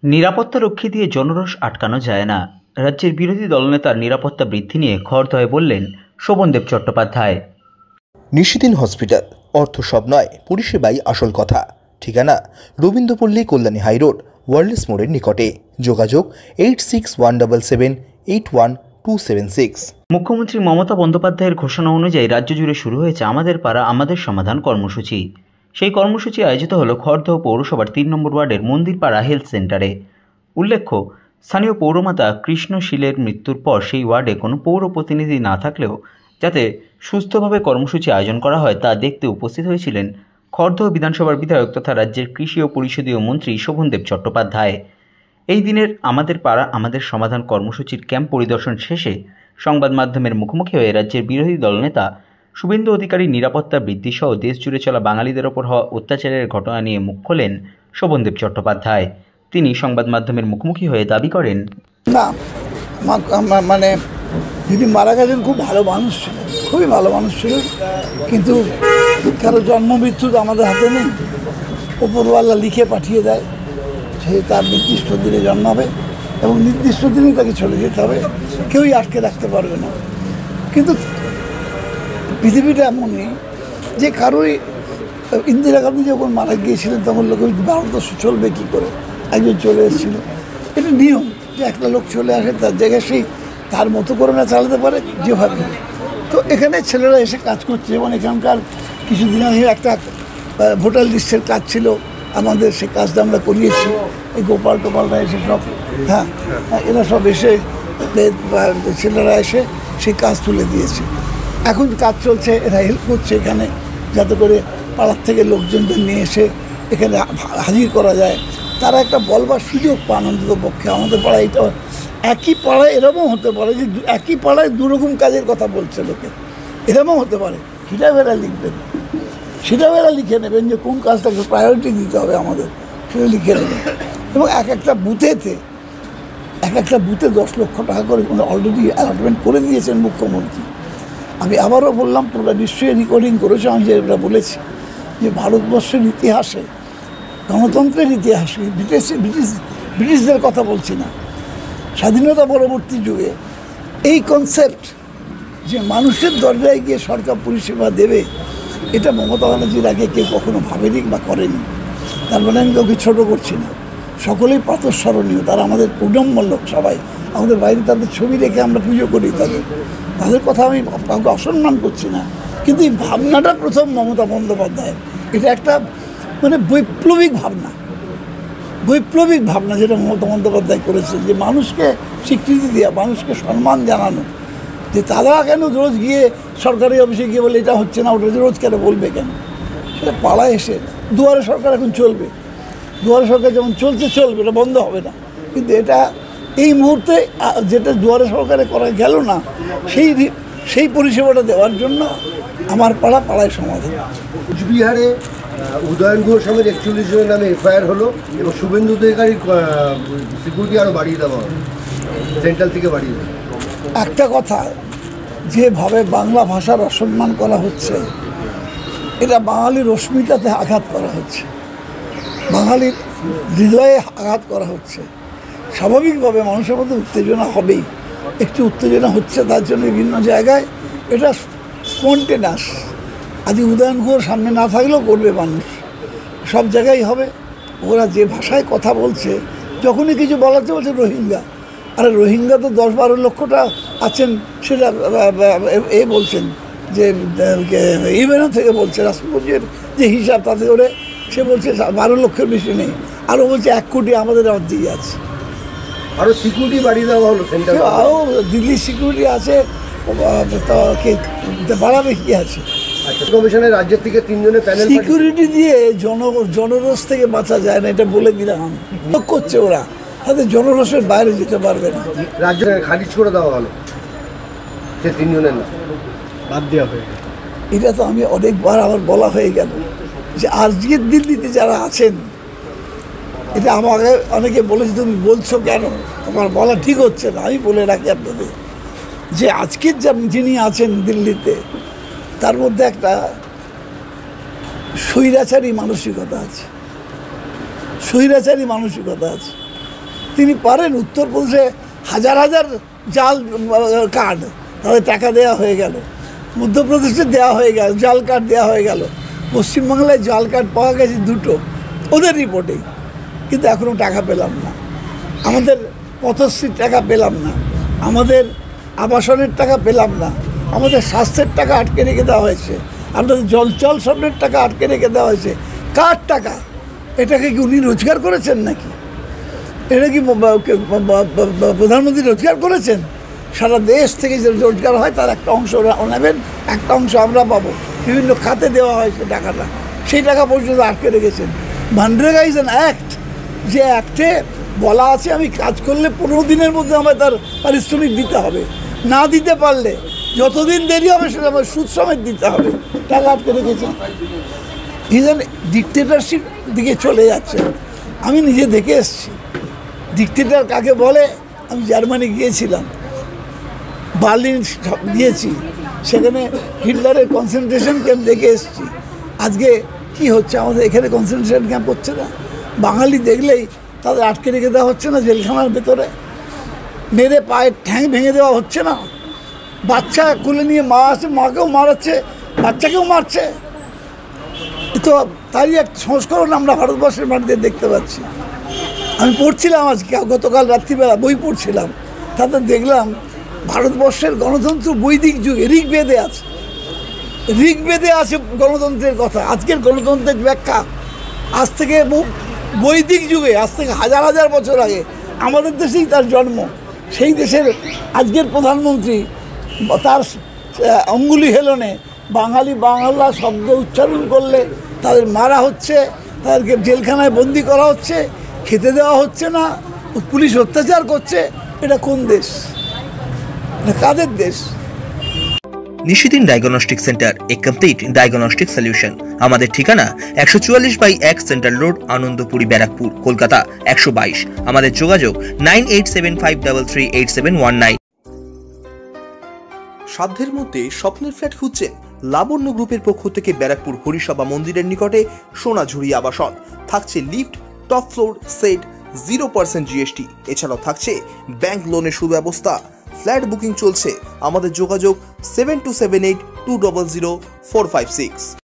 নিরাপত্তারক্ষী দিয়ে জনরোষ আটকানো যায় না। রাজ্যের বিরোধী দলনেতার নিরাপত্তা বৃদ্ধি নিয়ে খড়দহে বললেন শোভনদেব চট্টোপাধ্যায়। নিশিদিন হসপিটাল, অর্থ সব নয়, পরিষেবাই আসল কথা। ঠিকানা রবীন্দ্রপল্লী, কল্যাণী হাইরোড, ওয়ার্ল্ডস মোড়ের নিকটে। যোগাযোগ 8617781276। মুখ্যমন্ত্রী মমতা বন্দ্যোপাধ্যায়ের ঘোষণা অনুযায়ী রাজ্য জুড়ে শুরু হয়েছে আমাদের পাড়া আমাদের সমাধান কর্মসূচি। সেই কর্মসূচি আয়োজিত হল খড়দহ পৌরসভার 3 নম্বর ওয়ার্ডের মন্দিরপাড়া হেলথ সেন্টারে। উল্লেখ্য, স্থানীয় পৌরমাতা কৃষ্ণশীলের মৃত্যুর পর সেই ওয়ার্ডে কোনো পৌর প্রতিনিধি না থাকলেও যাতে সুস্থভাবে কর্মসূচি আয়োজন করা হয় তা দেখতে উপস্থিত হয়েছিলেন খড়দহ বিধানসভার বিধায়ক তথা রাজ্যের কৃষি ও পরিষদীয় মন্ত্রী শোভনদেব চট্টোপাধ্যায়। এই দিনের আমাদের পাড়া আমাদের সমাধান কর্মসূচির ক্যাম্প পরিদর্শন শেষে সংবাদ মাধ্যমের মুখোমুখি হয়ে রাজ্যের বিরোধী দলনেতা শুভেন্দু অধিকারী নিরাপত্তা বৃদ্ধি সহ দেশ জুড়ে চলা বাঙালিদের ওপর হওয়া অত্যাচারের ঘটনা নিয়ে মুখ খোলেন শোভনদেব চট্টোপাধ্যায়। তিনি সংবাদ মাধ্যমের মুখোমুখি হয়ে দাবি করেন, না মানে যিনি মারা গেছেন খুব ভালো মানুষ ছিলেন, খুবই ভালো মানুষ ছিলেন, কিন্তু কারো জন্ম মৃত্যু তো আমাদের হাতে নেই। ওপরওয়ালা লিখে পাঠিয়ে দেয়, সে তার নির্দিষ্ট দিনে জন্মাবে এবং নির্দিষ্ট দিনেই তাকে চলে যেতে হবে, কেউই আটকে রাখতে পারবে না। কিন্তু পৃথিবীটা এমনই যে কারোই, ইন্দিরা গান্ধী যখন মারা গিয়েছিলেন তখন লোক ভারতবর্ষ চলবে কী করে, একজন চলে এসেছিল। এটা নিয়ম যে একটা লোক চলে আসে, তার জায়গায় সেই তার মতো করে না চালাতে পারে যেভাবে। তো এখানে ছেলেরা এসে কাজ করছে, যেমন এখানকার কিছুদিন আগে একটা ভোটার লিস্টের কাজ ছিল আমাদের, সেই কাজটা আমরা করিয়েছি। এই গোপাল টোপালরা এসে সব, হ্যাঁ এরা সব এসে ছেলেরা এসে সেই কাজ তুলে দিয়েছে। এখন কাজ চলছে, এরা হেল্প করছে এখানে, যাতে করে পাড়ার থেকে লোকজনদের নিয়ে এসে এখানে হাজির করা যায়, তারা একটা বলবার সুযোগ পান অন্তত পক্ষে। আমাদের পাড়ায় এটা, একই পাড়ায় এরকম হতে পারে যে একই পাড়ায় দুরকম কাজের কথা বলছে লোকে, এরকমও হতে পারে। সেটাও এরা লিখবেন, সেটাও এরা লিখে নেবেন যে কোন কাজটাকে প্রায়োরিটি দিতে হবে আমাদের, সেটা লিখে নেবেন। এবং এক একটা বুথে 10 লক্ষ টাকা করে অলরেডি অ্যালটমেন্ট করে দিয়েছেন মুখ্যমন্ত্রী। আমি আবারও বললাম, তোমরা নিশ্চয়ই রেকর্ডিং করেছো, আমি যেটা বলেছি যে ভারতবর্ষের ইতিহাসে, গণতন্ত্রের ইতিহাসে, ব্রিটিশদের কথা বলছি না, স্বাধীনতা পরবর্তী যুগে এই কনসেপ্ট যে মানুষের দরজায় গিয়ে সরকার পরিষেবা দেবে, এটা মমতা ব্যানার্জির আগে কেউ কখনো ভাবেনি বা করেনি। তার মানে আমি কাউকে ছোটো করছি না, সকলেই প্রাতঃস্মরণীয়, তারা আমাদের প্রণম্য লোক। সবাই আমাদের বাইরে তাদের ছবি রেখে আমরা পুজো করি, তাদের কথা আমি কাউকে অসম্মান করছি না। কিন্তু এই ভাবনাটা প্রথম মমতা বন্দ্যোপাধ্যায়ের, এটা একটা মানে বৈপ্লবিক ভাবনা যেটা মমতা বন্দ্যোপাধ্যায় করেছে, যে মানুষকে স্বীকৃতি দেওয়া, মানুষকে সম্মান জানানো, যে তারা কেন রোজ গিয়ে সরকারি অফিসে গিয়ে বলে এটা হচ্ছে না, ওটা রোজ কেন বলবে কেন, সেটা পাড়ায় এসে। দুয়ারে সরকার এখন চলবে, দুয়ারে সরকার যেমন চলবে, এটা বন্ধ হবে না। কিন্তু এটা এই মুহূর্তে যেটা দুয়ারে সরকারে করা গেল না, সেই পরিষেবাটা দেওয়ার জন্য আমার পাড়ায় সমাধান। কুচবিহারে উদয়ন ঘোষের 41 জনের নামে এফআইআর হলো এবং শুভেন্দু অধিকারীর সিকিউরিটি আরও বাড়িয়ে দেওয়া হবে, সেন্ট্রাল থেকে বাড়িয়ে দেওয়া। একটা কথা, যেভাবে বাংলা ভাষার অসম্মান করা হচ্ছে, এটা বাঙালির অস্মিতাতে আঘাত করা হচ্ছে, বাঙালির হৃদয়ে আঘাত করা হচ্ছে। স্বাভাবিকভাবে মানুষের মধ্যে উত্তেজনা হবেই, একটু উত্তেজনা হচ্ছে, তার জন্য বিভিন্ন জায়গায় এটা স্পন্টেনাস। আজ উদয়ন ঘোষ সামনে না থাকলেও করবে মানুষ, সব জায়গায় হবে। ওরা যে ভাষায় কথা বলছে, যখনই কিছু বলাতে বলছে রোহিঙ্গা, আরে রোহিঙ্গা তো 10-12 লক্ষটা আছেন, সেটা বলছেন যে ইউএনও থেকে বলছে, রাষ্ট্রপতির যে হিসাব তাতে করে সে বলছে 12 লক্ষের বেশি নেই, আরও বলছে 1 কোটি আমাদের দিয়ে আছে। আরও সিকিউরিটি বাড়িয়ে দেওয়া হলো, আরও দিল্লি সিকিউরিটি আছে, বাড়াবে কি আছে। কমিশনের রাজ্যের থেকে 3 জনের প্যানেল, সিকিউরিটি দিয়ে জনরোষ থেকে বাঁচা যায় না, এটা বলে দিলাম আমি। করছে ওরা, তাদের জনরোষের বাইরে যেতে পারবে না। রাজ্য খারিজ করে দেওয়া হলো, সে 3 জনের না বাদ দেওয়া হয়ে গেল। এটা তো আমি অনেকবার আমার বলা হয়ে গেল যে আজকের দিল্লিতে যারা আছেন, এটা আমাকে অনেকে বলেছে তুমি বলছো কেন, তোমার বলা ঠিক হচ্ছে না। আমি বলে রাখি আপনাদের যে আজকের যিনি আছেন দিল্লিতে, তার মধ্যে একটা স্বৈরাচারী মানসিকতা আছে, তিনি পারেন উত্তরপ্রদেশে হাজার হাজার জাল কার্ড তাদের টাকা দেওয়া হয়ে গেল, মধ্যপ্রদেশে দেওয়া হয়ে গেল, জাল কার্ড দেওয়া হয়ে গেল, পশ্চিমবাংলায় জাল কার্ড পাওয়া গেছে 2টো ওদের রিপোর্টেই, কিন্তু এখনও টাকা পেলাম না। আমাদের পথশ্রীর টাকা পেলাম না, আমাদের আবাসনের টাকা পেলাম না, আমাদের স্বাস্থ্যের টাকা আটকে রেখে দেওয়া হয়েছে, আমাদের জল স্বপ্নের টাকা আটকে রেখে দেওয়া হয়েছে। কার টাকা? এটাকে কি উনি রোজগার করেছেন নাকি? এটা কি প্রধানমন্ত্রী রোজগার করেছেন? সারা দেশ থেকে যে রোজগার হয় তার একটা অংশ নেবেন, একটা অংশ আমরা পাবো। বিভিন্ন খাতে দেওয়া হয় সে টাকাটা, সেই টাকা পর্যন্ত আটকে রেখেছেন। মানরেগা ইজ অ্যান অ্যাক্ট, যে অ্যাক্টে বলা আছে আমি কাজ করলে 15 দিনের মধ্যে আমায় তার পারিশ্রমিক দিতে হবে, না দিতে পারলে যতদিন দেরি হবে সেটা আমার সুদ সমেত দিতে হবে। টাকা আটকে রেখেছেন। ইভেন ডিকটেটরশিপ দিকে চলে যাচ্ছে। আমি নিজে দেখে এসেছি ডিকটেটর কাকে বলে। আমি জার্মানি গিয়েছিলাম, বার্লিন গিয়েছি, সেখানে হিটলারের কনসেন্ট্রেশন ক্যাম্প দেখে এসেছি। আজকে কি হচ্ছে? আমাদের এখানে কনসেন্ট্রেশন ক্যাম্প হচ্ছে না, বাঙালি দেখলেই তাদের আটকে রেখে দেওয়া হচ্ছে না জেলখানার ভেতরে, মেরে পায়ের ঠ্যাং ভেঙে দেওয়া হচ্ছে না, বাচ্চা কুলে নিয়ে মা আসে, মাকেও মারাচ্ছে, বাচ্চাকেও মারছে। তো তারই এক সংস্করণ আমরা ভারতবর্ষের মাটিতে দেখতে পাচ্ছি। আমি পড়ছিলাম আজকে, গতকাল রাত্রিবেলা বই পড়ছিলাম, তাতে দেখলাম ভারতবর্ষের গণতন্ত্র বৈদিক যুগে ঋগ্বেদে আছে, ঋগ্বেদে আছে গণতন্ত্রের কথা। আজকের গণতন্ত্রের ব্যাখ্যা আজ থেকে বৈদিক যুগে, আজ থেকে হাজার হাজার বছর আগে আমাদের দেশেই তার জন্ম। সেই দেশের আজকের প্রধানমন্ত্রী তার অঙ্গুলি হেলনে বাংলা শব্দ উচ্চারণ করলে তাদের মারা হচ্ছে, তাদেরকে জেলখানায় বন্দি করা হচ্ছে, খেতে দেওয়া হচ্ছে না, পুলিশ অত্যাচার করছে। এটা কোন দেশ? এটা কাদের দেশ? নিশিদিন ডায়াগনস্টিক সেন্টার, এ কমপ্লিট ডায়াগনস্টিক সলিউশন। আমাদের ঠিকানা 144/1 সেন্ট্রাল রোড, আনন্দপুরি, ব্যারাকপুর, কলকাতা 122। আমাদের যোগাযোগ 9875338719। সাধ্যের মধ্যে স্বপ্নের ফ্ল্যাট খুঁজছেন? লাবণ্য গ্রুপের পক্ষ থেকে ব্যারাকপুর হরিসভা মন্দিরের নিকটে সোনাঝুরি আবাসন। থাকছে lift, top floor, set, 0% GST। এছাড়াও থাকছে ব্যাংক লোনের সুব্যবস্থা। ফ্ল্যাট বুকিং চলছে। আমাদের যোগাযোগ 7278200456।